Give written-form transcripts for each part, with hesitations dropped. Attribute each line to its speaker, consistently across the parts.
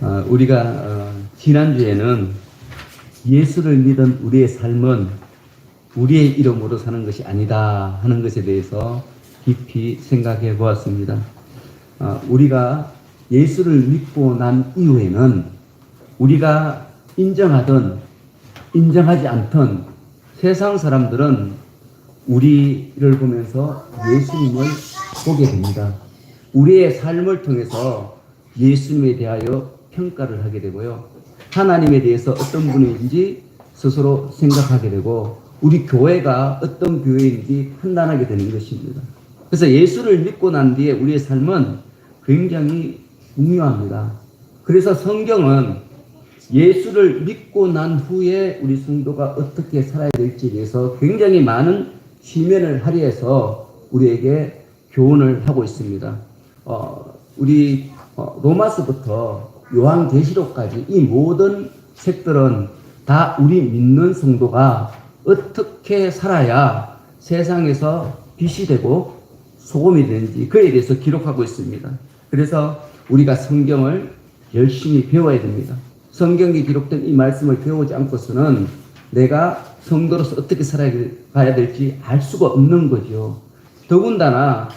Speaker 1: 우리가 지난주에는 예수를 믿은 우리의 삶은 우리의 이름으로 사는 것이 아니다 하는 것에 대해서 깊이 생각해 보았습니다. 우리가 예수를 믿고 난 이후에는 우리가 인정하든 인정하지 않든 세상 사람들은 우리를 보면서 예수님을 보게 됩니다. 우리의 삶을 통해서 예수님에 대하여 평가를 하게 되고요. 하나님에 대해서 어떤 분인지 스스로 생각하게 되고 우리 교회가 어떤 교회인지 판단하게 되는 것입니다. 그래서 예수를 믿고 난 뒤에 우리의 삶은 굉장히 중요합니다. 그래서 성경은 예수를 믿고 난 후에 우리 성도가 어떻게 살아야 될지에 대해서 굉장히 많은 시면을 할애해서 우리에게 교훈을 하고 있습니다. 우리 로마서부터 요한계시록까지 이 모든 책들은 다 우리 믿는 성도가 어떻게 살아야 세상에서 빛이 되고 소금이 되는지 그에 대해서 기록하고 있습니다. 그래서 우리가 성경을 열심히 배워야 됩니다. 성경에 기록된 이 말씀을 배우지 않고서는 내가 성도로서 어떻게 살아가야 될지 알 수가 없는 거죠. 더군다나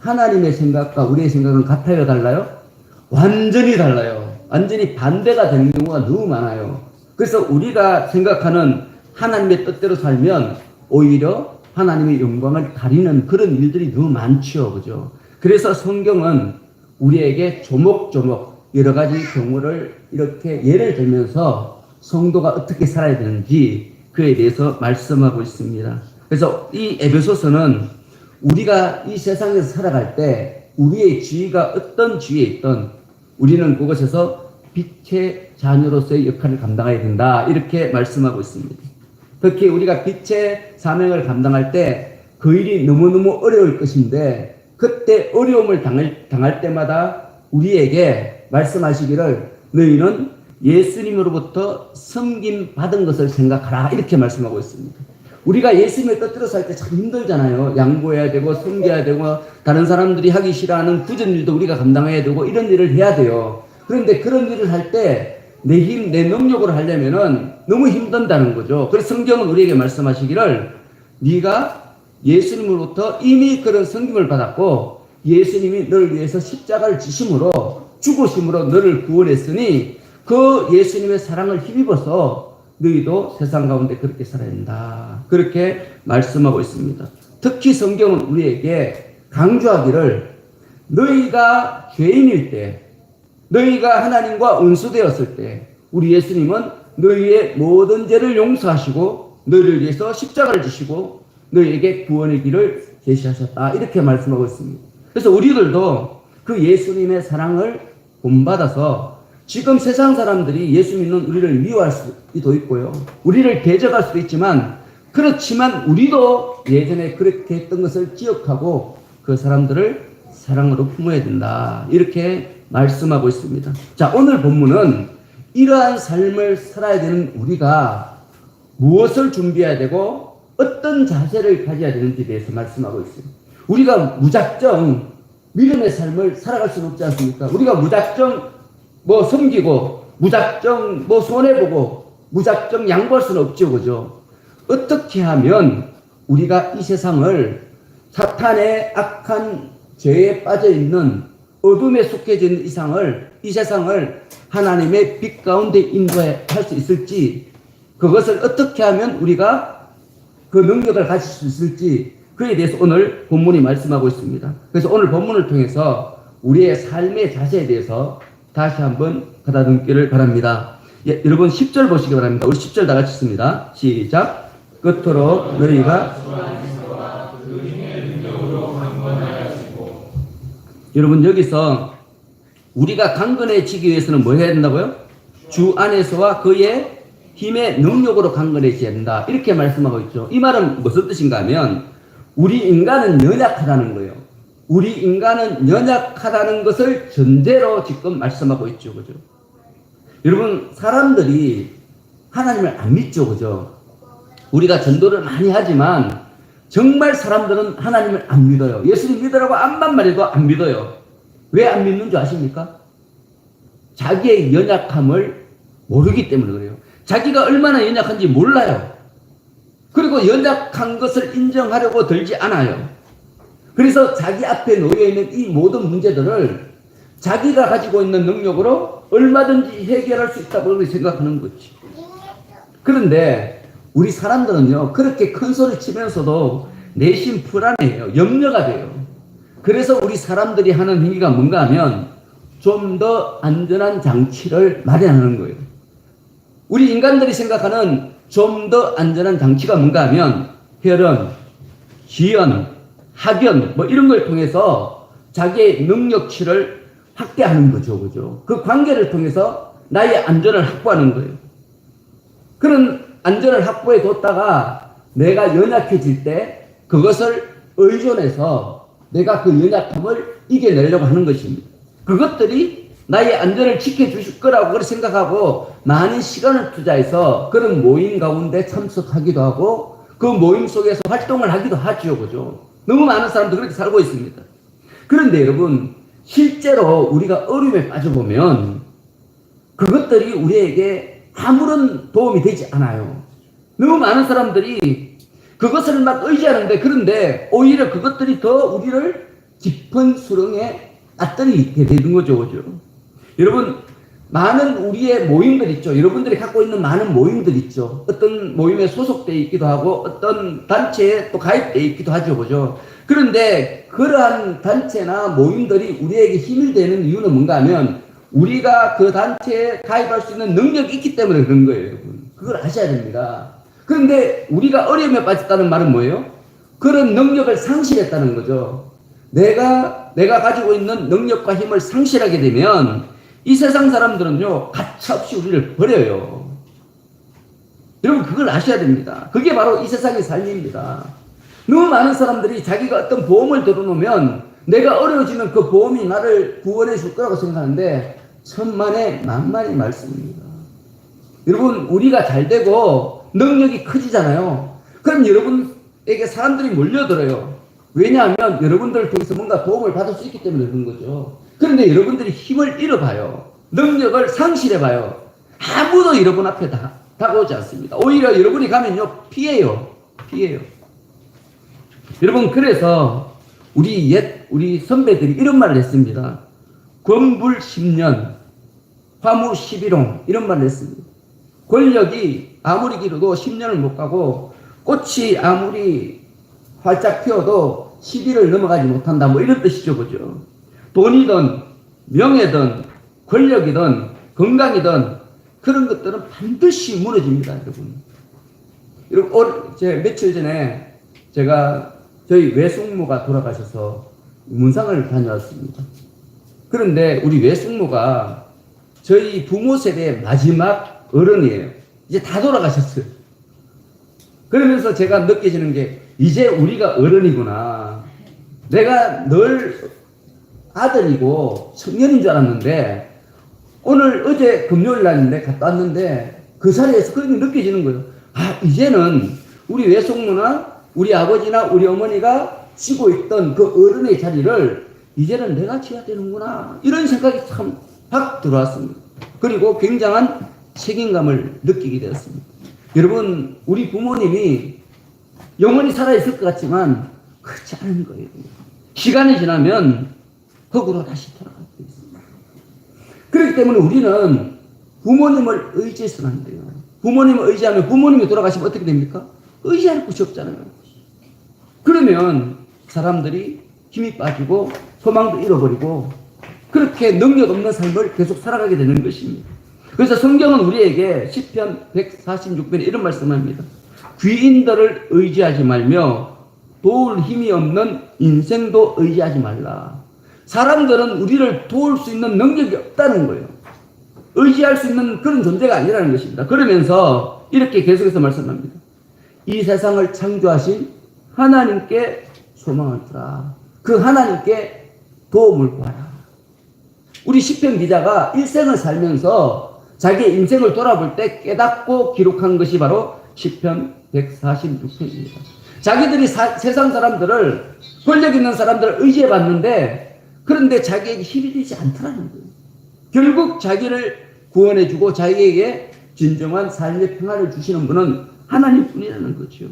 Speaker 1: 하나님의 생각과 우리의 생각은 같아요, 달라요? 완전히 달라요. 완전히 반대가 되는 경우가 너무 많아요. 그래서 우리가 생각하는 하나님의 뜻대로 살면 오히려 하나님의 영광을 가리는 그런 일들이 너무 많죠, 그죠? 그래서 성경은 우리에게 조목조목 여러 가지 경우를 이렇게 예를 들면서 성도가 어떻게 살아야 되는지 그에 대해서 말씀하고 있습니다. 그래서 이 에베소서는 우리가 이 세상에서 살아갈 때 우리의 지위가 어떤 지위에 있든 우리는 그것에서 빛의 자녀로서의 역할을 감당해야 된다 이렇게 말씀하고 있습니다. 특히 우리가 빛의 사명을 감당할 때 그 일이 너무너무 어려울 것인데 그때 어려움을 당할 때마다 우리에게 말씀하시기를 너희는 예수님으로부터 섬김 받은 것을 생각하라 이렇게 말씀하고 있습니다. 우리가 예수님의 뜻대로 살 때 참 힘들잖아요. 양보해야 되고 섬겨야 되고 다른 사람들이 하기 싫어하는 굳은 일도 우리가 감당해야 되고 이런 일을 해야 돼요. 그런데 그런 일을 할 때 내 힘, 내 능력으로 하려면은 너무 힘든다는 거죠. 그래서 성경은 우리에게 말씀하시기를 네가 예수님으로부터 이미 그런 섬김을 받았고 예수님이 너를 위해서 십자가를 지심으로 죽으심으로 너를 구원했으니 그 예수님의 사랑을 힘입어서 너희도 세상 가운데 그렇게 살아야 된다. 그렇게 말씀하고 있습니다. 특히 성경은 우리에게 강조하기를 너희가 죄인일 때 너희가 하나님과 원수되었을 때 우리 예수님은 너희의 모든 죄를 용서하시고 너희를 위해서 십자가를 지시고 너희에게 구원의 길을 제시하셨다. 이렇게 말씀하고 있습니다. 그래서 우리들도 그 예수님의 사랑을 본받아서 지금 세상 사람들이 예수 믿는 우리를 미워할 수도 있고요. 우리를 대적할 수도 있지만 그렇지만 우리도 예전에 그렇게 했던 것을 기억하고 그 사람들을 사랑으로 품어야 된다. 이렇게 말씀하고 있습니다. 자, 오늘 본문은 이러한 삶을 살아야 되는 우리가 무엇을 준비해야 되고 어떤 자세를 가져야 되는지에 대해서 말씀하고 있습니다. 우리가 무작정 믿음의 삶을 살아갈 수는 없지 않습니까? 우리가 무작정 섬기고 무작정 손해보고 무작정 양보할 수는 없죠, 그죠? 어떻게 하면 우리가 이 세상을 사탄의 악한 죄에 빠져있는 어둠에 속해져 있는 이 세상을 하나님의 빛 가운데 인도할 수 있을지 그것을 어떻게 하면 우리가 그 능력을 가질 수 있을지 그에 대해서 오늘 본문이 말씀하고 있습니다. 그래서 오늘 본문을 통해서 우리의 삶의 자세에 대해서 다시 한번 가다듬기를 바랍니다. 예, 여러분 10절 보시기 바랍니다. 우리 10절 다 같이 읽습니다. 시작. 끝으로 너희가 여러분 여기서 우리가 강건해지기 위해서는 뭐 해야 된다고요? 주 안에서와 그의 힘의 능력으로 강건해져야 된다. 이렇게 말씀하고 있죠. 이 말은 무슨 뜻인가 하면 우리 인간은 연약하다는 거예요. 우리 인간은 연약하다는 것을 전제로 지금 말씀하고 있죠. 그죠? 여러분 사람들이 하나님을 안 믿죠. 그죠? 우리가 전도를 많이 하지만 정말 사람들은 하나님을 안 믿어요. 예수님 믿으라고 암만 말해도 안 믿어요. 왜 안 믿는 줄 아십니까? 자기의 연약함을 모르기 때문에 그래요. 자기가 얼마나 연약한지 몰라요. 그리고 연약한 것을 인정하려고 들지 않아요. 그래서 자기 앞에 놓여있는 이 모든 문제들을 자기가 가지고 있는 능력으로 얼마든지 해결할 수 있다고 생각하는 거지. 그런데 우리 사람들은요, 그렇게 큰 소리 치면서도 내심 불안해요. 염려가 돼요. 그래서 우리 사람들이 하는 행위가 뭔가 하면 좀 더 안전한 장치를 마련하는 거예요. 우리 인간들이 생각하는 좀 더 안전한 장치가 뭔가 하면 혈연, 지연, 학연 뭐 이런 걸 통해서 자기의 능력치를 확대하는 거죠. 그죠? 그 관계를 통해서 나의 안전을 확보하는 거예요. 그런 안전을 확보해 뒀다가 내가 연약해질 때 그것을 의존해서 내가 그 연약함을 이겨내려고 하는 것입니다. 그것들이 나의 안전을 지켜주실 거라고 그렇게 생각하고 많은 시간을 투자해서 그런 모임 가운데 참석하기도 하고 그 모임 속에서 활동을 하기도 하죠. 그죠? 너무 많은 사람도 그렇게 살고 있습니다. 그런데 여러분, 실제로 우리가 어려움에 빠져보면 그것들이 우리에게 아무런 도움이 되지 않아요. 너무 많은 사람들이 그것을 막 의지하는데, 그런데 오히려 그것들이 더 우리를 깊은 수렁에 빠뜨리게 되는 거죠. 그죠? 여러분, 많은 우리의 모임들 있죠. 여러분들이 갖고 있는 많은 모임들 있죠. 어떤 모임에 소속되어 있기도 하고 어떤 단체에 또 가입되어 있기도 하죠. 그죠? 그런데 그러한 단체나 모임들이 우리에게 힘이 되는 이유는 뭔가 하면 우리가 그 단체에 가입할 수 있는 능력이 있기 때문에 그런 거예요. 여러분. 그걸 아셔야 됩니다. 그런데 우리가 어려움에 빠졌다는 말은 뭐예요? 그런 능력을 상실했다는 거죠. 내가 가지고 있는 능력과 힘을 상실하게 되면 이 세상 사람들은요, 가차없이 우리를 버려요. 여러분, 그걸 아셔야 됩니다. 그게 바로 이 세상의 삶입니다. 너무 많은 사람들이 자기가 어떤 보험을 들어놓으면 내가 어려워지면 그 보험이 나를 구원해 줄 거라고 생각하는데 천만의 만만의 말씀입니다. 여러분, 우리가 잘 되고 능력이 커지잖아요. 그럼 여러분에게 사람들이 몰려들어요. 왜냐하면 여러분들을 통해서 뭔가 도움을 받을 수 있기 때문에 그런 거죠. 그런데 여러분들이 힘을 잃어봐요. 능력을 상실해봐요. 아무도 여러분 앞에 다가오지 않습니다. 오히려 여러분이 가면요, 피해요. 여러분, 그래서 우리 선배들이 이런 말을 했습니다. 권불 10년, 화무 11홍, 이런 말을 했습니다. 권력이 아무리 길어도 10년을 못 가고 꽃이 아무리 활짝 피어도 10일을 넘어가지 못한다. 뭐 이런 뜻이죠. 그죠? 돈이든 명예든 권력이든 건강이든 그런 것들은 반드시 무너집니다. 여러분, 며칠 전에 제가 저희 외숙모가 돌아가셔서 문상을 다녀왔습니다. 그런데 우리 외숙모가 저희 부모 세대의 마지막 어른이에요. 이제 다 돌아가셨어요. 그러면서 제가 느껴지는 게 이제 우리가 어른이구나. 내가 늘 아들이고 청년인 줄 알았는데 어제 금요일 날인데 갔다 왔는데 그 자리에서 그렇게 느껴지는 거예요. 아, 이제는 우리 외숙모나 우리 아버지나 우리 어머니가 지고 있던 그 어른의 자리를 이제는 내가 지어야 되는구나. 이런 생각이 참 확 들어왔습니다. 그리고 굉장한 책임감을 느끼게 되었습니다. 여러분, 우리 부모님이 영원히 살아있을 것 같지만 그렇지 않은 거예요. 시간이 지나면 흙으로 다시 돌아가게 되어 있습니다. 그렇기 때문에 우리는 부모님을 의지해서는 안 돼요. 부모님을 의지하면 부모님이 돌아가시면 어떻게 됩니까? 의지할 곳이 없잖아요. 그러면 사람들이 힘이 빠지고 소망도 잃어버리고 그렇게 능력 없는 삶을 계속 살아가게 되는 것입니다. 그래서 성경은 우리에게 시편 146편에 이런 말씀을 합니다. 귀인들을 의지하지 말며 도울 힘이 없는 인생도 의지하지 말라. 사람들은 우리를 도울 수 있는 능력이 없다는 거예요. 의지할 수 있는 그런 존재가 아니라는 것입니다. 그러면서 이렇게 계속해서 말씀합니다. 이 세상을 창조하신 하나님께 소망을 두라. 그 하나님께 도움을 구하라. 우리 시편 기자가 일생을 살면서 자기의 인생을 돌아볼 때 깨닫고 기록한 것이 바로 시편 146편입니다. 자기들이 세상 사람들을, 권력 있는 사람들을 의지해 봤는데 그런데 자기에게 힘이 되지 않더라는 거예요. 결국 자기를 구원해주고 자기에게 진정한 삶의 평안을 주시는 분은 하나님뿐이라는 거죠.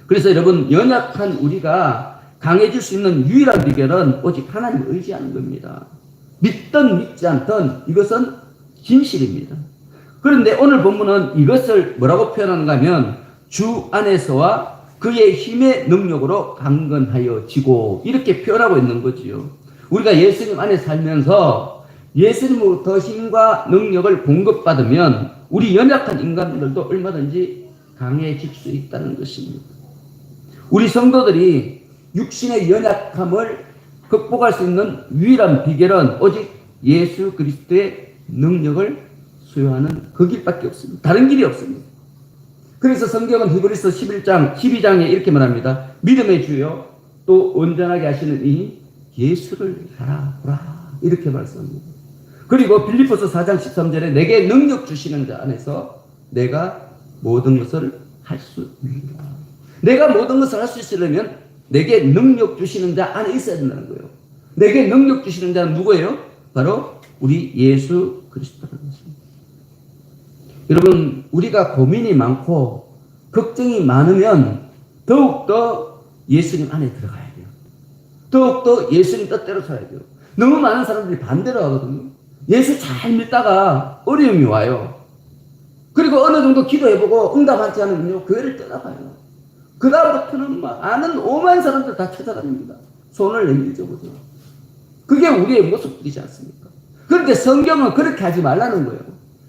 Speaker 1: 그래서 여러분, 연약한 우리가 강해질 수 있는 유일한 비결은 오직 하나님을 의지하는 겁니다. 믿든 믿지 않든 이것은 진실입니다. 그런데 오늘 본문은 이것을 뭐라고 표현하는가 하면 주 안에서와 그의 힘의 능력으로 강건하여 지고 이렇게 표현하고 있는 거지요. 우리가 예수님 안에 살면서 예수님으로부터 힘과 능력을 공급받으면 우리 연약한 인간들도 얼마든지 강해질 수 있다는 것입니다. 우리 성도들이 육신의 연약함을 극복할 수 있는 유일한 비결은 오직 예수 그리스도의 능력을 수요하는 그 길밖에 없습니다. 다른 길이 없습니다. 그래서 성경은 히브리서 11장 12장에 이렇게 말합니다. 믿음의 주요 또 온전하게 하시는 이 예수를 바라보라 이렇게 말씀합니다. 그리고 빌립보서 4장 13절에 내게 능력 주시는 자 안에서 내가 모든 것을 할 수 있다. 내가 모든 것을 할 수 있으려면 내게 능력 주시는 자 안에 있어야 된다는 거예요. 내게 능력 주시는 자는 누구예요? 바로 우리 예수 그리스도라는 것입니다. 여러분, 우리가 고민이 많고 걱정이 많으면 더욱더 예수님 안에 들어가야 돼요. 더욱더 예수님 뜻대로 살아야 돼요. 너무 많은 사람들이 반대로 하거든요. 예수 잘 믿다가 어려움이 와요. 그리고 어느 정도 기도해보고 응답하지 않으면요, 교회를 떠나가요. 그 다음부터는 아는 오만 사람들 다 찾아다닙니다. 손을 내밀죠, 그죠? 그게 우리의 모습이지 않습니까? 그런데 성경은 그렇게 하지 말라는 거예요.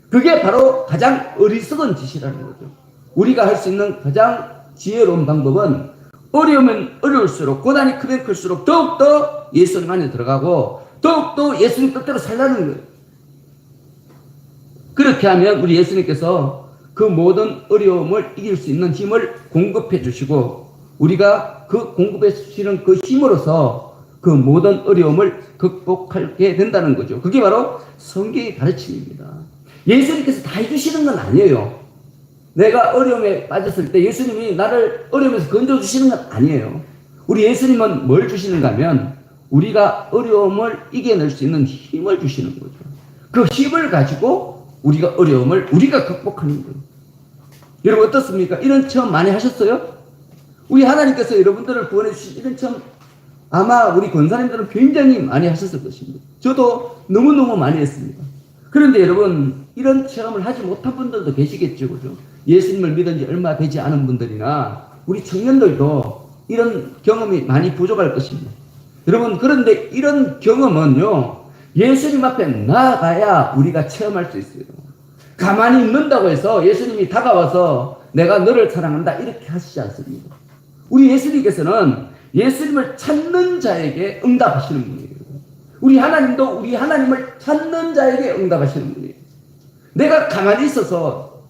Speaker 1: 그게 바로 가장 어리석은 짓이라는 거죠. 우리가 할 수 있는 가장 지혜로운 방법은 어려우면 어려울수록, 고난이 크면 클수록 더욱더 예수님 안에 들어가고 더욱더 예수님 뜻대로 살라는 거예요. 그렇게 하면 우리 예수님께서 그 모든 어려움을 이길 수 있는 힘을 공급해 주시고 우리가 그 공급해 주시는 그 힘으로서 그 모든 어려움을 극복하게 된다는 거죠. 그게 바로 성경의 가르침입니다. 예수님께서 다 해주시는 건 아니에요. 내가 어려움에 빠졌을 때 예수님이 나를 어려움에서 건져주시는 건 아니에요. 우리 예수님은 뭘 주시는가 하면 우리가 어려움을 이겨낼 수 있는 힘을 주시는 거죠. 그 힘을 가지고 우리가 어려움을 우리가 극복하는 거예요. 여러분 어떻습니까? 이런 체험 많이 하셨어요? 우리 하나님께서 여러분들을 구원해 주신 이런 체험 아마 우리 권사님들은 굉장히 많이 하셨을 것입니다. 저도 너무너무 많이 했습니다. 그런데 여러분 이런 체험을 하지 못한 분들도 계시겠죠, 그죠? 예수님을 믿은 지 얼마 되지 않은 분들이나 우리 청년들도 이런 경험이 많이 부족할 것입니다. 여러분 그런데 이런 경험은요 예수님 앞에 나아가야 우리가 체험할 수 있어요. 가만히 있는다고 해서 예수님이 다가와서 내가 너를 사랑한다 이렇게 하시지 않습니다. 우리 예수님께서는 예수님을 찾는 자에게 응답하시는 분이에요. 우리 하나님도 우리 하나님을 찾는 자에게 응답하시는 분이에요. 내가 가만히 있어서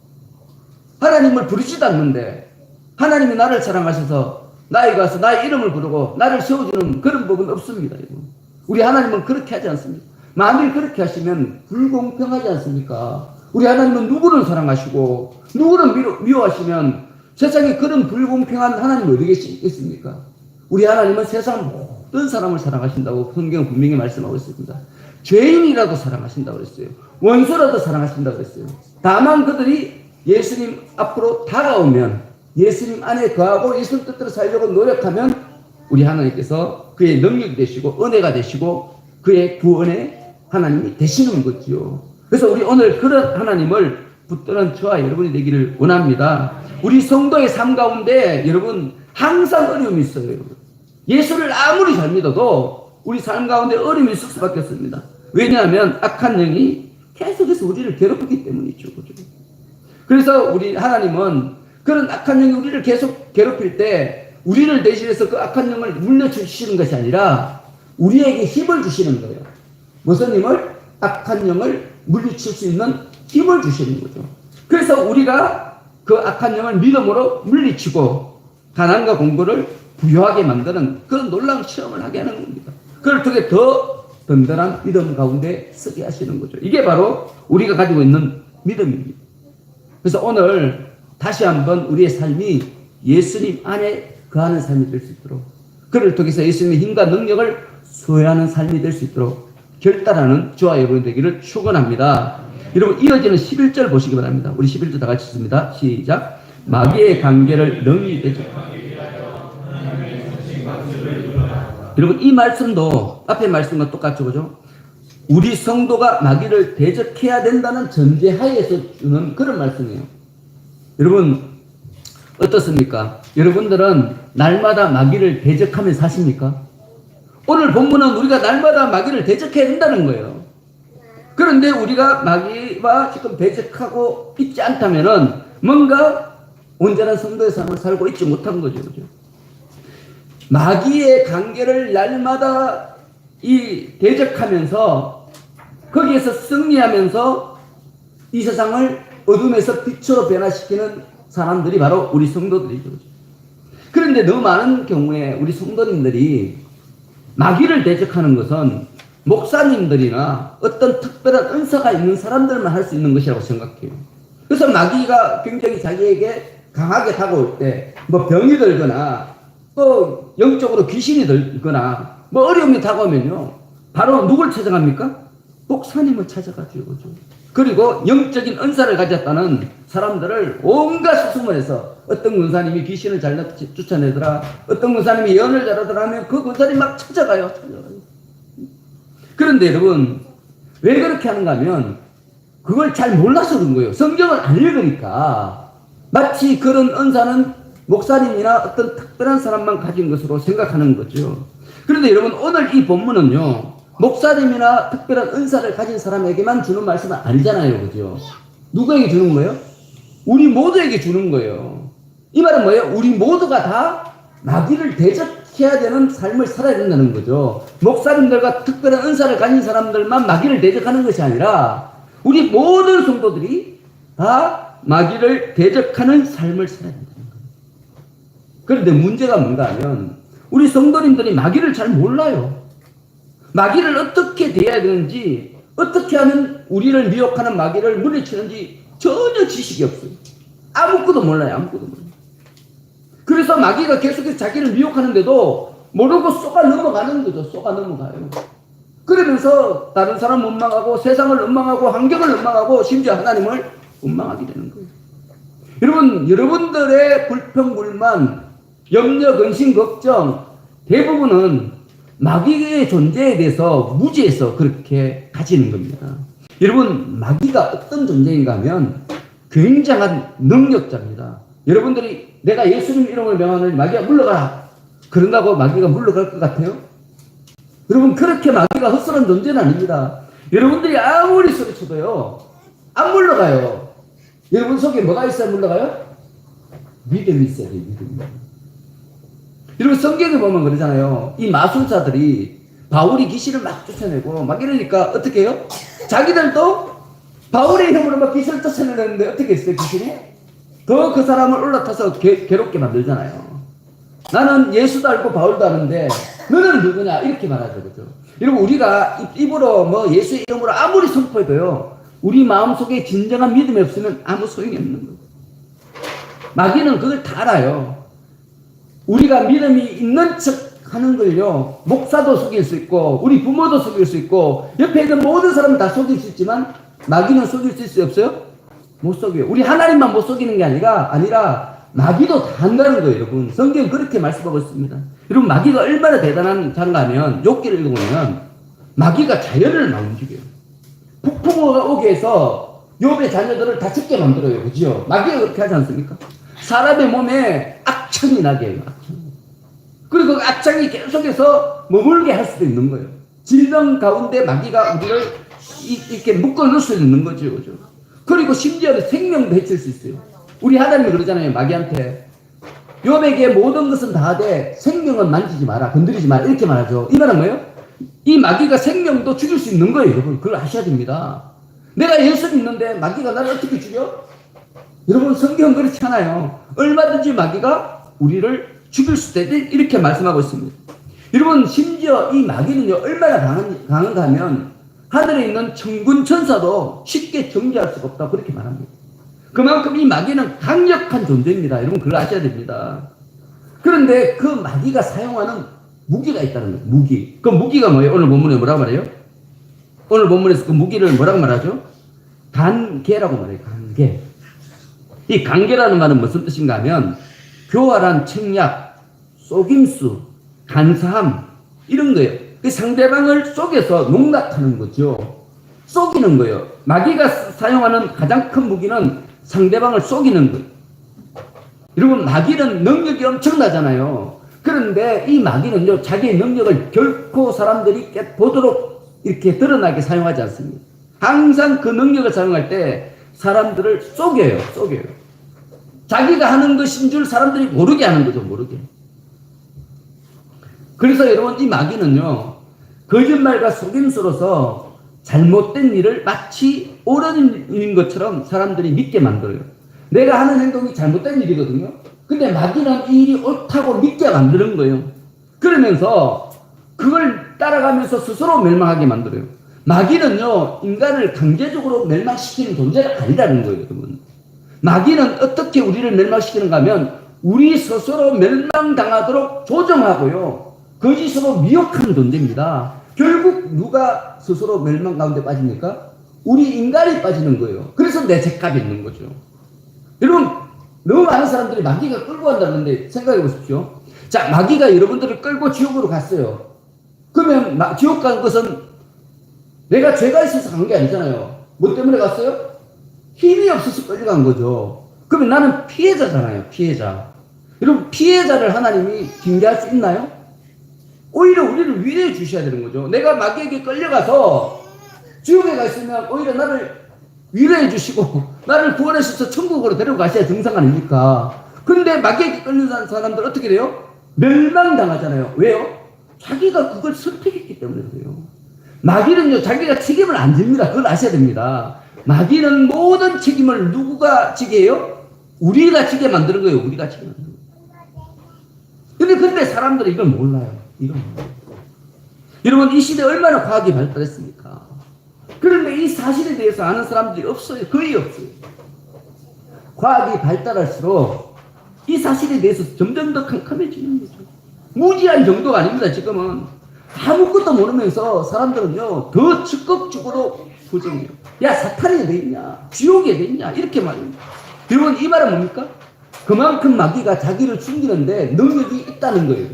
Speaker 1: 하나님을 부르지도 않는데 하나님이 나를 사랑하셔서 나에게 와서 나의 이름을 부르고 나를 세워주는 그런 법은 없습니다. 우리 하나님은 그렇게 하지 않습니다. 만일 그렇게 하시면 불공평하지 않습니까? 우리 하나님은 누구를 사랑하시고 누구를 미워하시면 세상에 그런 불공평한 하나님이 어디 계시겠습니까? 우리 하나님은 세상 모든 사람을 사랑하신다고 성경은 분명히 말씀하고 있습니다. 죄인이라도 사랑하신다고 그랬어요. 원수라도 사랑하신다고 그랬어요. 다만 그들이 예수님 앞으로 다가오면 예수님 안에 거하고 예수님 뜻대로 살려고 노력하면 우리 하나님께서 그의 능력이 되시고 은혜가 되시고 그의 구원의 하나님이 되시는 거지요. 그래서 우리 오늘 그런 하나님을 붙드는 저와 여러분이 되기를 원합니다. 우리 성도의 삶 가운데 여러분 항상 어려움이 있어요. 여러분. 예수를 아무리 잘 믿어도 우리 삶 가운데 어려움이 있을 수밖에 없습니다. 왜냐하면 악한 영이 계속해서 우리를 괴롭히기 때문이죠. 그죠? 그래서 우리 하나님은 그런 악한 영이 우리를 계속 괴롭힐 때 우리를 대신해서 그 악한 영을 물려주시는 것이 아니라 우리에게 힘을 주시는 거예요. 무슨 힘을? 악한 영을 물리칠 수 있는 힘을 주시는 거죠. 그래서 우리가 그 악한 영을 믿음으로 물리치고 가난과 공부를 부유하게 만드는 그런 놀라운 체험을 하게 하는 겁니다. 그걸 통해 더 든든한 믿음 가운데 서게 하시는 거죠. 이게 바로 우리가 가지고 있는 믿음입니다. 그래서 오늘 다시 한번 우리의 삶이 예수님 안에 거하는 삶이 될 수 있도록 그를 통해서 예수님의 힘과 능력을 소유하는 삶이 될 수 있도록 결단하는 저와 여러분 되기를 축원합니다. 여러분 이어지는 11절 보시기 바랍니다. 우리 11절 다 같이 읽습니다. 시작. 마귀의 관계를 능히 대적하라. 여러분 이 말씀도 앞의 말씀과 똑같죠, 그죠? 우리 성도가 마귀를 대적해야 된다는 전제하에서 주는 그런 말씀이에요. 여러분 어떻습니까? 여러분들은 날마다 마귀를 대적하며 사십니까? 오늘 본문은 우리가 날마다 마귀를 대적해야 된다는 거예요. 그런데 우리가 마귀와 지금 대적하고 있지 않다면은 뭔가 온전한 성도의 삶을 살고 있지 못한 거죠, 그죠? 마귀의 관계를 날마다 대적하면서 거기에서 승리하면서 이 세상을 어둠에서 빛으로 변화시키는 사람들이 바로 우리 성도들이죠. 그런데 너무 많은 경우에 우리 성도님들이 마귀를 대적하는 것은 목사님들이나 어떤 특별한 은사가 있는 사람들만 할 수 있는 것이라고 생각해요. 그래서 마귀가 굉장히 자기에게 강하게 다가올 때 뭐 병이 들거나 또 영적으로 귀신이 들거나 뭐 어려움이 다가오면요 바로 누굴 찾아갑니까? 목사님을 찾아가죠. 그리고 영적인 은사를 가졌다는 사람들을 온갖 수습을 해서 어떤 군사님이 귀신을 잘 쫓아내더라, 어떤 군사님이 예언을 잘하더라 하면 그 군사님 막 찾아가요. 그런데 여러분 왜 그렇게 하는가 하면 그걸 잘 몰라서 그런 거예요. 성경을 안 읽으니까 마치 그런 은사는 목사님이나 어떤 특별한 사람만 가진 것으로 생각하는 거죠. 그런데 여러분 오늘 이 본문은요 목사님이나 특별한 은사를 가진 사람에게만 주는 말씀은 아니잖아요, 그죠? 누구에게 주는 거예요? 우리 모두에게 주는 거예요. 이 말은 뭐예요? 우리 모두가 다 마귀를 대적해야 되는 삶을 살아야 된다는 거죠. 목사님들과 특별한 은사를 가진 사람들만 마귀를 대적하는 것이 아니라 우리 모든 성도들이 다 마귀를 대적하는 삶을 살아야 된다는 거예요. 그런데 문제가 뭔가 하면 우리 성도님들이 마귀를 잘 몰라요. 마귀를 어떻게 대해야 되는지, 어떻게 하면 우리를 미혹하는 마귀를 물리치는지 전혀 지식이 없어요. 아무것도 몰라요. 아무것도 몰라요. 그래서 마귀가 계속해서 자기를 미혹하는데도 모르고 쏘가 넘어가는 거죠. 쏘가 넘어가요. 그러면서 다른 사람 원망하고 세상을 원망하고 환경을 원망하고 심지어 하나님을 원망하게 되는 거예요. 여러분, 여러분들의 불평, 불만, 염려, 근심, 걱정 대부분은 마귀의 존재에 대해서 무지해서 그렇게 가지는 겁니다. 여러분 마귀가 어떤 존재인가 하면 굉장한 능력자입니다. 여러분들이 내가 예수님 이름을 명하노니 마귀가 물러가라 그런다고 마귀가 물러갈 것 같아요? 여러분 그렇게 마귀가 헛스러운 존재는 아닙니다. 여러분들이 아무리 소리쳐도요 안 물러가요. 여러분 속에 뭐가 있어야 물러가요? 믿음이 있어야 돼요. 믿음이. 여러분 성경에 보면 그러잖아요. 이 마술사들이 바울이 귀신을 막 쫓아내고 막 이러니까 어떻게 해요? 자기들도 바울의 힘으로 막 귀신을 쫓아내는데 어떻게 했어요? 귀신이? 더 그 사람을 올라타서 괴롭게 만들잖아요. 나는 예수도 알고 바울도 아는데 너는 누구냐? 이렇게 말하죠. 그죠? 여러분 우리가 입으로 뭐 예수의 이름으로 아무리 선포해도요 우리 마음속에 진정한 믿음이 없으면 아무 소용이 없는 거예요. 마귀는 그걸 다 알아요. 우리가 믿음이 있는 척 하는 걸요 목사도 속일 수 있고 우리 부모도 속일 수 있고 옆에 있는 모든 사람은 다 속일 수 있지만 마귀는 속일 수 있어요? 없어요? 못 속여요. 우리 하나님만 못 속이는 게 아니라 마귀도 다 한다는 거예요. 여러분 성경은 그렇게 말씀하고 있습니다. 여러분 마귀가 얼마나 대단한 자인가 하면 욥기를 읽어보면 마귀가 자연을 막 움직여요. 폭풍우가 오게 해서 욥의 자녀들을 다 죽게 만들어요. 그죠? 마귀가 그렇게 하지 않습니까? 사람의 몸에 악청이 나게 해요. 악청. 그리고 그 악청이 계속해서 머물게 할 수도 있는 거예요. 질병 가운데 마귀가 우리를 이렇게 묶어 놓을 수 있는 거죠. 그죠? 그리고 심지어 생명도 해칠 수 있어요. 우리 하나님이 그러잖아요. 마귀한테 욥에게 모든 것은 다 돼 생명은 만지지 마라. 건드리지 마라. 이렇게 말하죠. 이 말은 뭐예요? 이 마귀가 생명도 죽일 수 있는 거예요. 여러분 그걸 아셔야 됩니다. 내가 예수 믿는데 마귀가 나를 어떻게 죽여? 여러분 성경은 그렇지 않아요. 얼마든지 마귀가 우리를 죽일 수도 있다 이렇게 말씀하고 있습니다. 여러분 심지어 이 마귀는요 얼마나 강한가 하면 하늘에 있는 천군 천사도 쉽게 정죄할 수가 없다 그렇게 말합니다. 그만큼 이 마귀는 강력한 존재입니다. 여러분 그걸 아셔야 됩니다. 그런데 그 마귀가 사용하는 무기가 있다는 거예요. 무기. 그 무기가 뭐예요? 오늘 본문에 뭐라고 말해요? 오늘 본문에서 그 무기를 뭐라고 말하죠? 간계라고 말해요. 간계. 이 간계라는 말은 무슨 뜻인가 하면 교활한 책략, 속임수, 간사함 이런 거예요. 그 상대방을 속여서 농락하는 거죠. 속이는 거예요. 마귀가 사용하는 가장 큰 무기는 상대방을 속이는 거예요. 여러분, 마귀는 능력이 엄청나잖아요. 그런데 이 마귀는요, 자기의 능력을 결코 사람들이 보도록 이렇게 드러나게 사용하지 않습니다. 항상 그 능력을 사용할 때 사람들을 속여요. 자기가 하는 것인 줄 사람들이 모르게 하는 거죠, 모르게. 그래서 여러분, 이 마귀는요, 거짓말과 속임수로서 잘못된 일을 마치 옳은 일인 것처럼 사람들이 믿게 만들어요. 내가 하는 행동이 잘못된 일이거든요. 근데 마귀는 이 일이 옳다고 믿게 만드는 거예요. 그러면서 그걸 따라가면서 스스로 멸망하게 만들어요. 마귀는요, 인간을 강제적으로 멸망시키는 존재가 아니라는 거예요, 여러분. 마귀는 어떻게 우리를 멸망시키는가 하면 우리 스스로 멸망당하도록 조정하고요, 거짓으로 미혹하는 존재입니다. 결국 누가 스스로 멸망 가운데 빠집니까? 우리 인간이 빠지는 거예요. 그래서 내 죄값이 있는 거죠. 여러분, 너무 많은 사람들이 마귀가 끌고 간다는데 생각해 보십시오. 자, 마귀가 여러분들을 끌고 지옥으로 갔어요. 그러면 지옥 간 것은 내가 죄가 있어서 간 게 아니잖아요. 뭐 때문에 갔어요? 힘이 없어서 끌려간 거죠. 그러면 나는 피해자잖아요, 피해자. 여러분, 피해자를 하나님이 징계할 수 있나요? 오히려 우리를 위로해 주셔야 되는 거죠. 내가 마귀에게 끌려가서 지옥에 가 있으면 오히려 나를 위로해 주시고 나를 구원하셔서 천국으로 데려가셔야 정상 아닙니까? 근데 마귀에게 끌려간 사람들 어떻게 돼요? 멸망당하잖아요. 왜요? 자기가 그걸 선택했기 때문에 그래요. 마귀는요, 자기가 책임을 안 집니다. 그걸 아셔야 됩니다. 마귀는 모든 책임을 누구가 지게 해요? 우리가 지게 만드는 거예요. 우리가 지게 만드는 거예요. 근데 사람들은 이걸 몰라요. 여러분, 이 시대에 얼마나 과학이 발달했습니까? 그런데 이 사실에 대해서 아는 사람들이 없어요. 거의 없어요. 과학이 발달할수록 이 사실에 대해서 점점 더 캄캄해지는 거죠. 무지한 정도가 아닙니다. 지금은 아무것도 모르면서 사람들은요, 더 적극적으로 부정해요. 야, 사탄이 어디 있냐, 지옥이 어디 있냐, 이렇게 말합니다. 여러분, 이 말은 뭡니까? 그만큼 마귀가 자기를 숨기는데 능력이 있다는 거예요.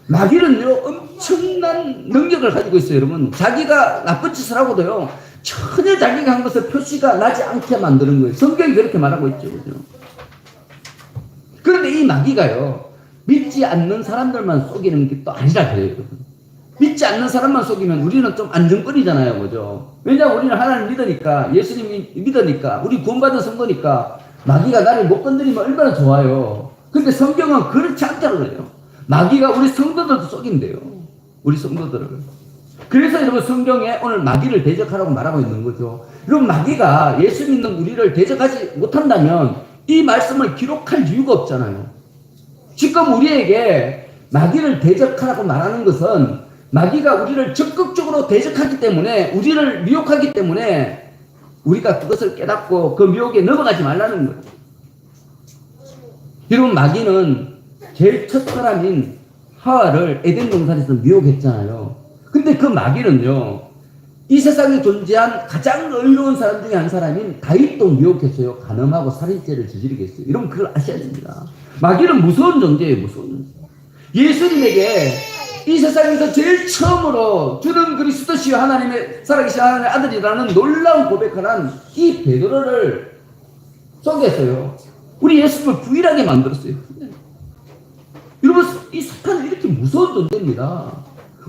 Speaker 1: 마귀는요, 엄청난 능력을 가지고 있어요, 여러분. 자기가 나쁜 짓을 하고도요, 전혀 자기가 한 것을 표시가 나지 않게 만드는 거예요. 성경이 그렇게 말하고 있죠, 그죠? 그런데 이 마귀가요, 믿지 않는 사람들만 속이는 게 또 아니라 그래요, 여러분. 믿지 않는 사람만 속이면 우리는 좀 안정권이잖아요, 그죠? 왜냐하면 우리는 하나님 믿으니까, 예수님이 믿으니까, 우리 구원받은 성도니까, 마귀가 나를 못 건드리면 얼마나 좋아요. 근데 성경은 그렇지 않잖아요. 마귀가 우리 성도들도 속인대요. 우리 성도들을. 그래서 여러분, 성경에 오늘 마귀를 대적하라고 말하고 있는 거죠. 여러분, 마귀가 예수 믿는 우리를 대적하지 못한다면 이 말씀을 기록할 이유가 없잖아요. 지금 우리에게 마귀를 대적하라고 말하는 것은 마귀가 우리를 적극적으로 대적하기 때문에, 우리를 미혹하기 때문에 우리가 그것을 깨닫고 그 미혹에 넘어가지 말라는 거예요. 여러분, 마귀는 제일 첫 사람인 하와를 에덴 동산에서 미혹했잖아요. 근데 그 마귀는요, 이 세상에 존재한 가장 의로운 사람 중에 한 사람인 다윗도 미혹했어요. 간음하고 살인죄를 저지르게 했어요. 여러분, 그걸 아셔야 됩니다. 마귀는 무서운 존재예요, 무서운 존재. 예수님에게 이 세상에서 제일 처음으로 주는 그리스도시요 하나님의 살아계신 하나님의 아들이라는 놀라운 고백을 한 이 베드로를 속였어요. 우리 예수님을 부인하게 만들었어요. 여러분, 이 사탄은 이렇게 무서운 존재입니다.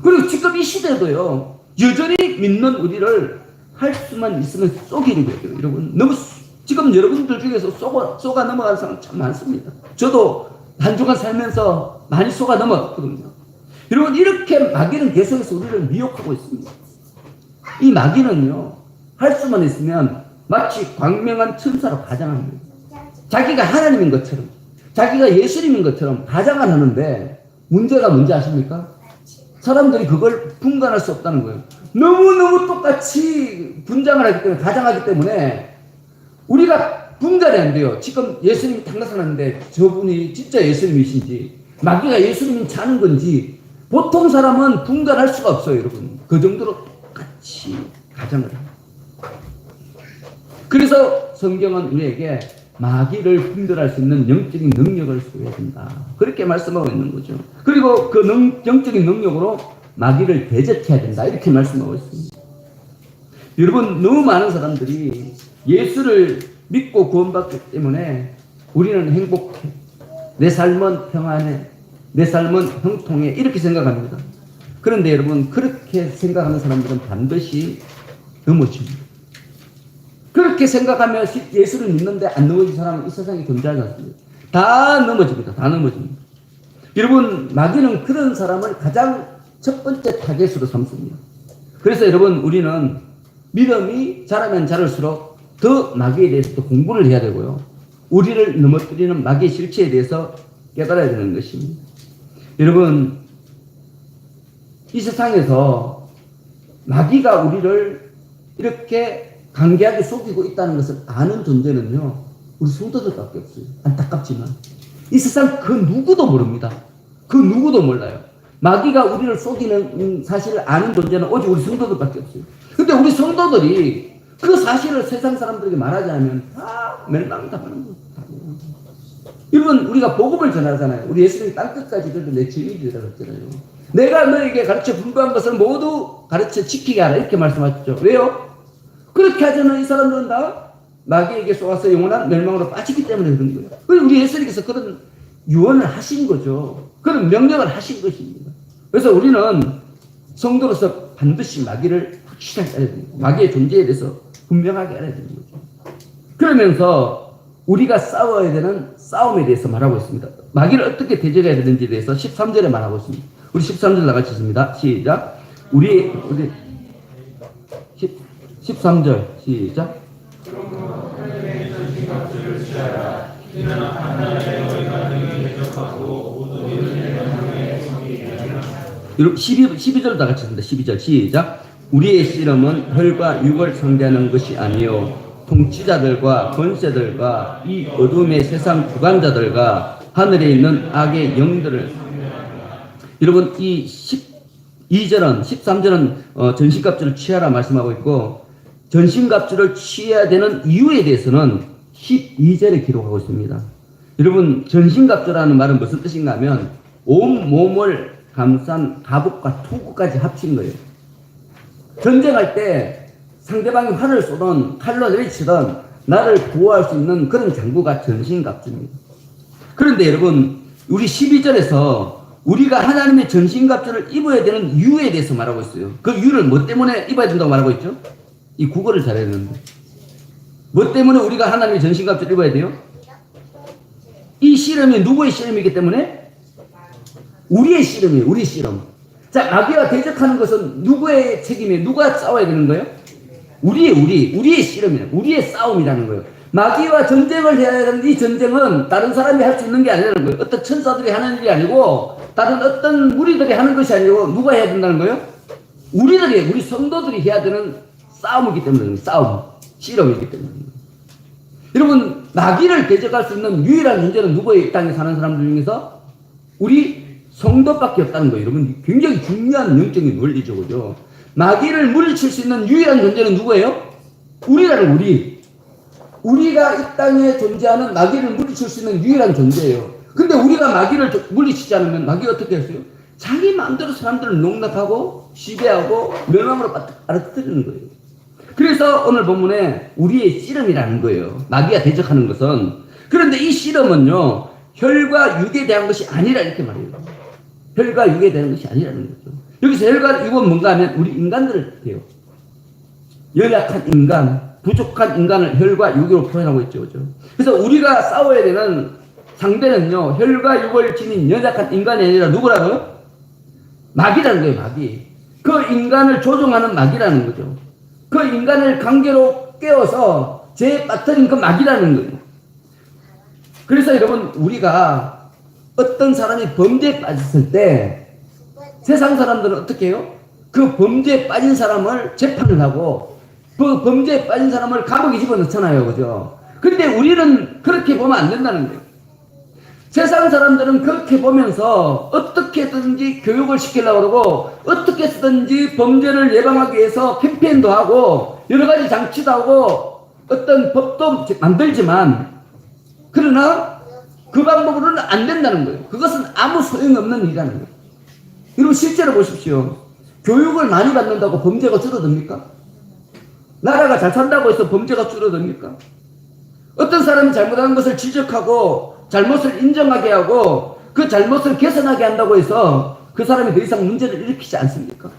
Speaker 1: 그리고 지금 이 시대도요, 여전히 믿는 우리를 할 수만 있으면 속이는 거예요. 여러분, 너무 지금 여러분들 중에서 속아 넘어가는 사람 참 많습니다. 저도 한 주간 살면서 많이 속아 넘어갔거든요. 여러분, 이렇게 마귀는 계속해서 우리를 미혹하고 있습니다. 이 마귀는요, 할 수만 있으면 마치 광명한 천사로 가장합니다. 자기가 하나님인 것처럼, 자기가 예수님인 것처럼 가장을 하는데, 문제가 뭔지 아십니까? 사람들이 그걸 분간할 수 없다는 거예요. 너무너무 똑같이 분장을 하기 때문에, 가장하기 때문에 우리가 분간이 안 돼요. 지금 예수님이 딱 나타났는데 저분이 진짜 예수님이신지, 마귀가 예수님인지 아는 건지 보통 사람은 분간할 수가 없어요, 여러분. 그 정도로 똑같이 가정을 합니다. 그래서 성경은 우리에게 마귀를 분별할 수 있는 영적인 능력을 소유해야 된다. 그렇게 말씀하고 있는 거죠. 그리고 그 영적인 능력으로 마귀를 대적해야 된다. 이렇게 말씀하고 있습니다. 여러분, 너무 많은 사람들이 예수를 믿고 구원받기 때문에 우리는 행복해. 내 삶은 평안해. 내 삶은 형통해. 이렇게 생각합니다. 그런데 여러분, 그렇게 생각하는 사람들은 반드시 넘어집니다. 그렇게 생각하며 예수를 믿는데 안 넘어진 사람은 이 세상에 존재하지 않습니다. 다 넘어집니다. 다 넘어집니다. 여러분, 마귀는 그런 사람을 가장 첫 번째 타겟으로 삼습니다. 그래서 여러분, 우리는 믿음이 자라면 자랄수록 더 마귀에 대해서 또 공부를 해야 되고요. 우리를 넘어뜨리는 마귀의 실체에 대해서 깨달아야 되는 것입니다. 여러분, 이 세상에서 마귀가 우리를 이렇게 강제하게 속이고 있다는 것을 아는 존재는요, 우리 성도들밖에 없어요. 안타깝지만 이 세상 그 누구도 모릅니다. 그 누구도 몰라요. 마귀가 우리를 속이는 사실을 아는 존재는 오직 우리 성도들밖에 없어요. 근데 우리 성도들이 그 사실을 세상 사람들에게 말하지 않으면 다 멸망당하는 거예요. 여러분, 우리가 복음을 전하잖아요. 우리 예수님이 땅끝까지 그래도 내 증인이라고 했잖아요. 내가 너에게 가르쳐 분부한 것을 모두 가르쳐 지키게 하라, 이렇게 말씀하셨죠. 왜요? 그렇게 하자면 이 사람들은 다 마귀에게 쏘아서 영원한 멸망으로 빠지기 때문에 그런 거예요. 그래서 우리 예수님께서 그런 유언을 하신 거죠. 그런 명령을 하신 것입니다. 그래서 우리는 성도로서 반드시 마귀를 확실하게 알아야 됩니다. 마귀의 존재에 대해서 분명하게 알아야 되는 거죠. 그러면서 우리가 싸워야 되는 싸움에 대해서 말하고 있습니다. 마귀를 어떻게 대적해야 되는지에 대해서 13절에 말하고 있습니다. 우리 13절 나같이 있습니다. 시작. 우리 13절 시작. 여러분 12절 다 같이 씁니다. 12절 시작. 우리의 씨름은 혈과 육을 상대하는 것이 아니요 통치자들과 권세들과 이 어둠의 세상 주관자들과 하늘에 있는 악의 영들을. 여러분, 이 12절은 13절은 전신갑주를 취하라 말씀하고 있고, 전신갑주를 취해야 되는 이유에 대해서는 12절에 기록하고 있습니다. 여러분, 전신갑주라는 말은 무슨 뜻인가 하면 온 몸을 감싼 갑옷과 투구까지 합친 거예요. 전쟁할 때 상대방이 활을 쏘던 칼로 내리치던 나를 구호할 수 있는 그런 장구가 전신갑주입니다. 그런데 여러분, 우리 12절에서 우리가 하나님의 전신갑주를 입어야 되는 이유에 대해서 말하고 있어요. 그 이유를 뭐 때문에 입어야 된다고 말하고 있죠? 이 국어를 잘해야 되는데. 뭐 때문에 우리가 하나님의 전신갑주를 입어야 돼요? 이 씨름이 누구의 씨름이기 때문에? 우리의 씨름이에요. 우리 씨름. 자, 마귀와 대적하는 것은 누구의 책임이에요? 누가 싸워야 되는 거예요? 우리의 씨름이에요. 우리의 싸움이라는 거예요. 마귀와 전쟁을 해야 되는 이 전쟁은 다른 사람이 할 수 있는 게 아니라는 거예요. 어떤 천사들이 하는 일이 아니고 다른 어떤 무리들이 하는 것이 아니고 누가 해야 된다는 거예요? 우리 성도들이 해야 되는 싸움이기 때문에, 싸움, 씨름이기 때문에. 여러분, 마귀를 대적할 수 있는 유일한 존재는 누구의 땅에 사는 사람들 중에서? 우리 성도밖에 없다는 거예요. 여러분, 굉장히 중요한 영적인 원리죠, 그죠? 마귀를 물리칠 수 있는 유일한 존재는 누구예요? 우리라는 우리. 우리가 이 땅에 존재하는 마귀를 물리칠 수 있는 유일한 존재예요. 근데 우리가 마귀를 물리치지 않으면 마귀가 어떻게 했어요? 자기 마음대로 사람들을 농락하고 지배하고 멸망으로 빠뜨리는 거예요. 그래서 오늘 본문에 우리의 씨름이라는 거예요. 마귀가 대적하는 것은. 그런데 이 씨름은요, 혈과 육에 대한 것이 아니라 이렇게 말해요. 혈과 육에 대한 것이 아니라는 거죠. 여기서 혈과 육은 뭔가 하면 우리 인간들을 뜻해요. 연약한 인간, 부족한 인간을 혈과 육으로 표현하고 있죠. 그죠? 그래서 우리가 싸워야 되는 상대는요, 혈과 육을 지닌 연약한 인간이 아니라 누구라고요? 마귀라는 거예요, 마귀. 그 인간을 조종하는 마귀라는 거죠. 그 인간을 관계로 깨워서 죄에 빠뜨린 그 마귀라는 거예요. 그래서 여러분, 우리가 어떤 사람이 범죄에 빠졌을 때 세상 사람들은 어떻게 해요? 그 범죄에 빠진 사람을 재판을 하고 그 범죄에 빠진 사람을 감옥에 집어넣잖아요. 그죠? 근데 우리는 그렇게 보면 안 된다는 거예요. 세상 사람들은 그렇게 보면서 어떻게든지 교육을 시키려고 그러고 어떻게 해서든지 범죄를 예방하기 위해서 캠페인도 하고 여러 가지 장치도 하고 어떤 법도 만들지만 그러나 그 방법으로는 안 된다는 거예요. 그것은 아무 소용없는 일이라는 거예요. 여러분 실제로 보십시오. 교육을 많이 받는다고 범죄가 줄어듭니까? 나라가 잘 산다고 해서 범죄가 줄어듭니까? 어떤 사람이 잘못한 것을 지적하고 잘못을 인정하게 하고 그 잘못을 개선하게 한다고 해서 그 사람이 더 이상 문제를 일으키지 않습니까?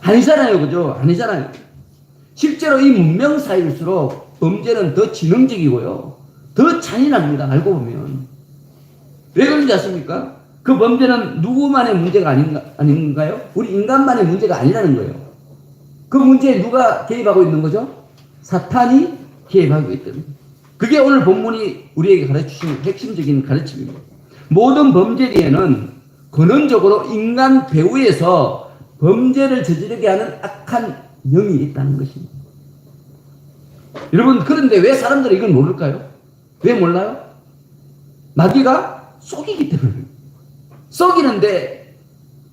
Speaker 1: 아니잖아요. 그죠? 아니잖아요. 실제로 이 문명 사회일수록 범죄는 더 지능적이고요. 더 잔인합니다. 알고 보면. 왜 그런지 아십니까? 그 범죄는 누구만의 문제가 아닌가요? 우리 인간만의 문제가 아니라는 거예요. 그 문제에 누가 개입하고 있는 거죠? 사탄이 개입하고 있다는 거예요. 그게 오늘 본문이 우리에게 가르치신 핵심적인 가르침입니다. 모든 범죄 뒤에는 근원적으로 인간 배후에서 범죄를 저지르게 하는 악한 영이 있다는 것입니다. 여러분, 그런데 왜 사람들이 이걸 모를까요? 왜 몰라요? 마귀가 속이기 때문에. 썩이는데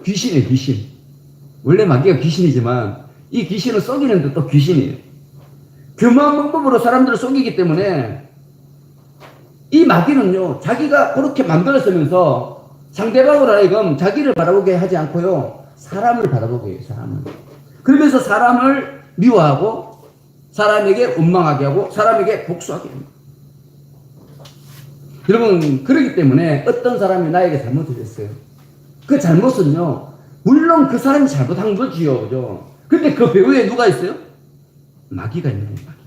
Speaker 1: 귀신이에요, 귀신. 원래 마귀가 귀신이지만 이 귀신은 썩이는데 또 귀신이에요. 교묘한 방법으로 사람들을 속이기 때문에 이 마귀는요, 자기가 그렇게 만들었으면서 상대방으로 하여금 자기를 바라보게 하지 않고요, 사람을 바라보게 해요, 사람을. 그러면서 사람을 미워하고 사람에게 원망하게 하고 사람에게 복수하게 합니다. 여러분, 그렇기 때문에 어떤 사람이 나에게 잘못을 했어요. 그 잘못은요, 물론 그 사람이 잘못한 거지요, 그죠? 근데 그 배후에 누가 있어요? 마귀가 있는 거예요, 마귀.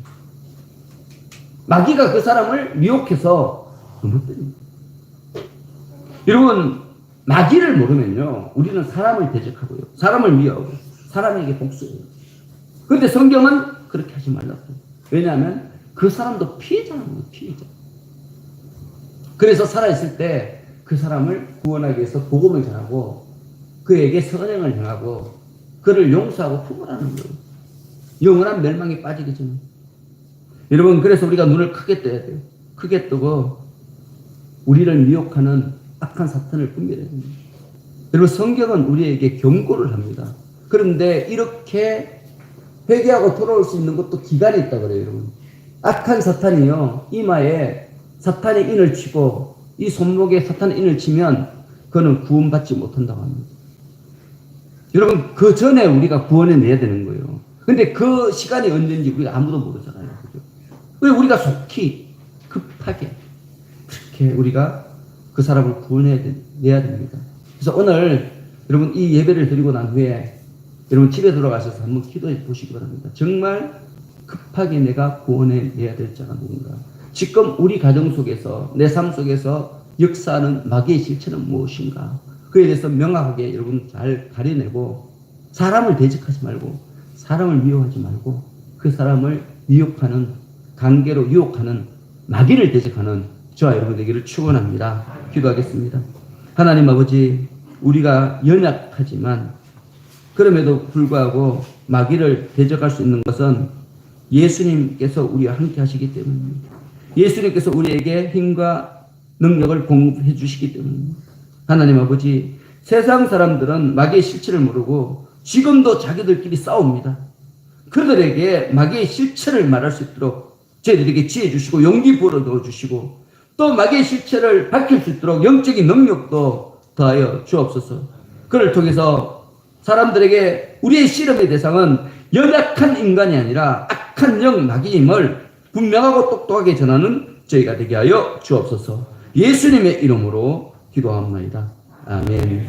Speaker 1: 마귀가 그 사람을 미혹해서 넘어뜨립니다. 여러분, 마귀를 모르면요, 우리는 사람을 대적하고요, 사람을 미워하고, 사람에게 복수해요. 근데 성경은 그렇게 하지 말라고. 왜냐하면 그 사람도 피해자라는 거예요, 피해자. 그래서 살아있을 때 그 사람을 구원하기 위해서 복음을 전하고 그에게 선행을 행하고 그를 용서하고 품으라는 거예요. 영원한 멸망에 빠지기 전에. 여러분, 그래서 우리가 눈을 크게 떠야 돼요. 크게 뜨고 우리를 미혹하는 악한 사탄을 분별해야 됩니다. 여러분, 성경은 우리에게 경고를 합니다. 그런데 이렇게 회개하고 돌아올 수 있는 것도 기간이 있다 그래요, 여러분. 악한 사탄이요, 이마에 사탄의 인을 치고 이 손목에 사탄의 인을 치면 그는 구원받지 못한다고 합니다. 여러분, 그 전에 우리가 구원해내야 되는 거예요. 근데 그 시간이 언제인지 우리가 아무도 모르잖아요. 그죠? 왜 우리가 속히 급하게 그렇게 우리가 그 사람을 구원해내야 됩니다. 그래서 오늘 여러분 이 예배를 드리고 난 후에 여러분 집에 돌아가셔서 한번 기도해 보시기 바랍니다. 정말 급하게 내가 구원해내야 될 자가 누군가. 지금 우리 가정 속에서 내 삶 속에서 역사하는 마귀의 실체는 무엇인가. 그에 대해서 명확하게 여러분 잘 가려내고 사람을 대적하지 말고 사람을 미워하지 말고 그 사람을 미혹하는 관계로 유혹하는 마귀를 대적하는 저와 여러분 되기를 축원합니다. 기도하겠습니다. 하나님 아버지, 우리가 연약하지만 그럼에도 불구하고 마귀를 대적할 수 있는 것은 예수님께서 우리와 함께 하시기 때문입니다. 예수님께서 우리에게 힘과 능력을 공급해 주시기 때문입니다. 하나님 아버지, 세상 사람들은 마귀의 실체를 모르고 지금도 자기들끼리 싸웁니다. 그들에게 마귀의 실체를 말할 수 있도록 저희들에게 지혜 주시고 용기 불어넣어 주시고 또 마귀의 실체를 밝힐 수 있도록 영적인 능력도 더하여 주옵소서. 그를 통해서 사람들에게 우리의 씨름의 대상은 연약한 인간이 아니라 악한 영 마귀임을 분명하고 똑똑하게 전하는 저희가 되게 하여 주옵소서. 예수님의 이름으로 기도합니다. 아멘.